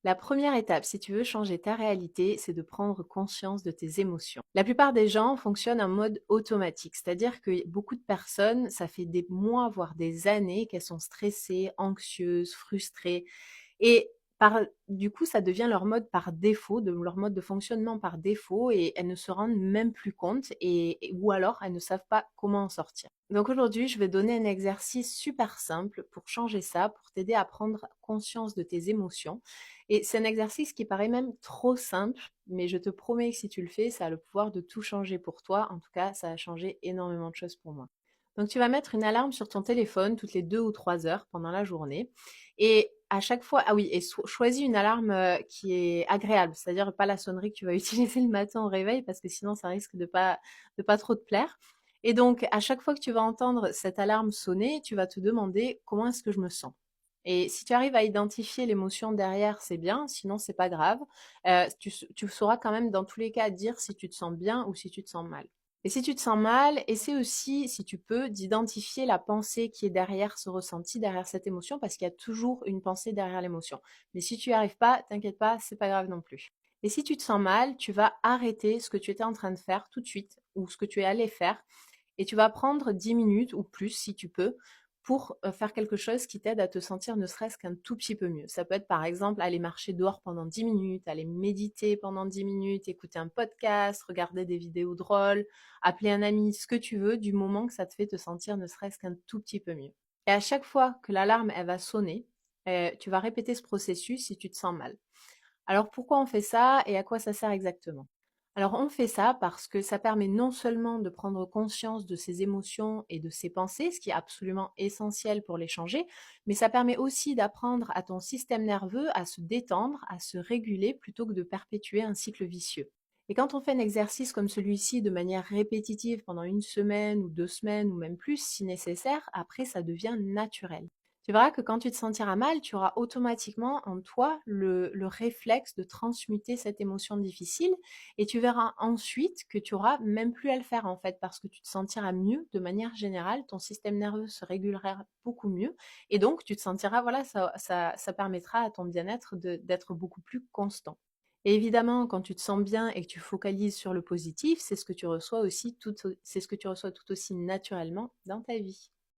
La première étape, si tu veux changer ta réalité, c'est de prendre conscience de tes émotions. La plupart des gens fonctionnent en mode automatique, c'est-à-dire que beaucoup de personnes, ça fait des mois, voire des années qu'elles sont stressées, anxieuses, frustrées. Et du coup, ça devient leur mode par défaut, leur mode de fonctionnement par défaut, et elles ne se rendent même plus compte, ou alors elles ne savent pas comment en sortir. Donc aujourd'hui, je vais donner un exercice super simple pour changer ça, pour t'aider à prendre conscience de tes émotions. Et c'est un exercice qui paraît même trop simple, mais je te promets que si tu le fais, ça a le pouvoir de tout changer pour toi. En tout cas, ça a changé énormément de choses pour moi. Donc tu vas mettre une alarme sur ton téléphone toutes les 2 ou 3 heures pendant la journée. Et à chaque fois, ah oui, et choisis une alarme qui est agréable, c'est-à-dire pas la sonnerie que tu vas utiliser le matin au réveil parce que sinon ça risque de pas trop te plaire. Et donc, à chaque fois que tu vas entendre cette alarme sonner, tu vas te demander comment est-ce que je me sens. Et si tu arrives à identifier l'émotion derrière, c'est bien, sinon c'est pas grave. Tu sauras quand même dans tous les cas dire si tu te sens bien ou si tu te sens mal. Et si tu te sens mal, essaie aussi, si tu peux, d'identifier la pensée qui est derrière ce ressenti, derrière cette émotion, parce qu'il y a toujours une pensée derrière l'émotion. Mais si tu n'y arrives pas, t'inquiète pas, c'est pas grave non plus. Et si tu te sens mal, tu vas arrêter ce que tu étais en train de faire tout de suite, ou ce que tu es allé faire, et tu vas prendre 10 minutes ou plus, si tu peux, pour faire quelque chose qui t'aide à te sentir ne serait-ce qu'un tout petit peu mieux. Ça peut être par exemple aller marcher dehors pendant 10 minutes, aller méditer pendant 10 minutes, écouter un podcast, regarder des vidéos drôles, appeler un ami, ce que tu veux, du moment que ça te fait te sentir ne serait-ce qu'un tout petit peu mieux. Et à chaque fois que l'alarme elle va sonner, tu vas répéter ce processus si tu te sens mal. Alors pourquoi on fait ça et à quoi ça sert exactement? Alors on fait ça parce que ça permet non seulement de prendre conscience de ses émotions et de ses pensées, ce qui est absolument essentiel pour les changer, mais ça permet aussi d'apprendre à ton système nerveux à se détendre, à se réguler plutôt que de perpétuer un cycle vicieux. Et quand on fait un exercice comme celui-ci de manière répétitive pendant une semaine ou 2 semaines ou même plus si nécessaire, après ça devient naturel. Tu verras que quand tu te sentiras mal, tu auras automatiquement en toi le réflexe de transmuter cette émotion difficile et tu verras ensuite que tu auras même plus à le faire en fait parce que tu te sentiras mieux de manière générale, ton système nerveux se régulera beaucoup mieux et donc tu te sentiras, voilà, ça permettra à ton bien-être d'être beaucoup plus constant. Et évidemment, quand tu te sens bien et que tu focalises sur le positif, c'est ce que tu reçois aussi c'est ce que tu reçois tout aussi naturellement dans ta vie.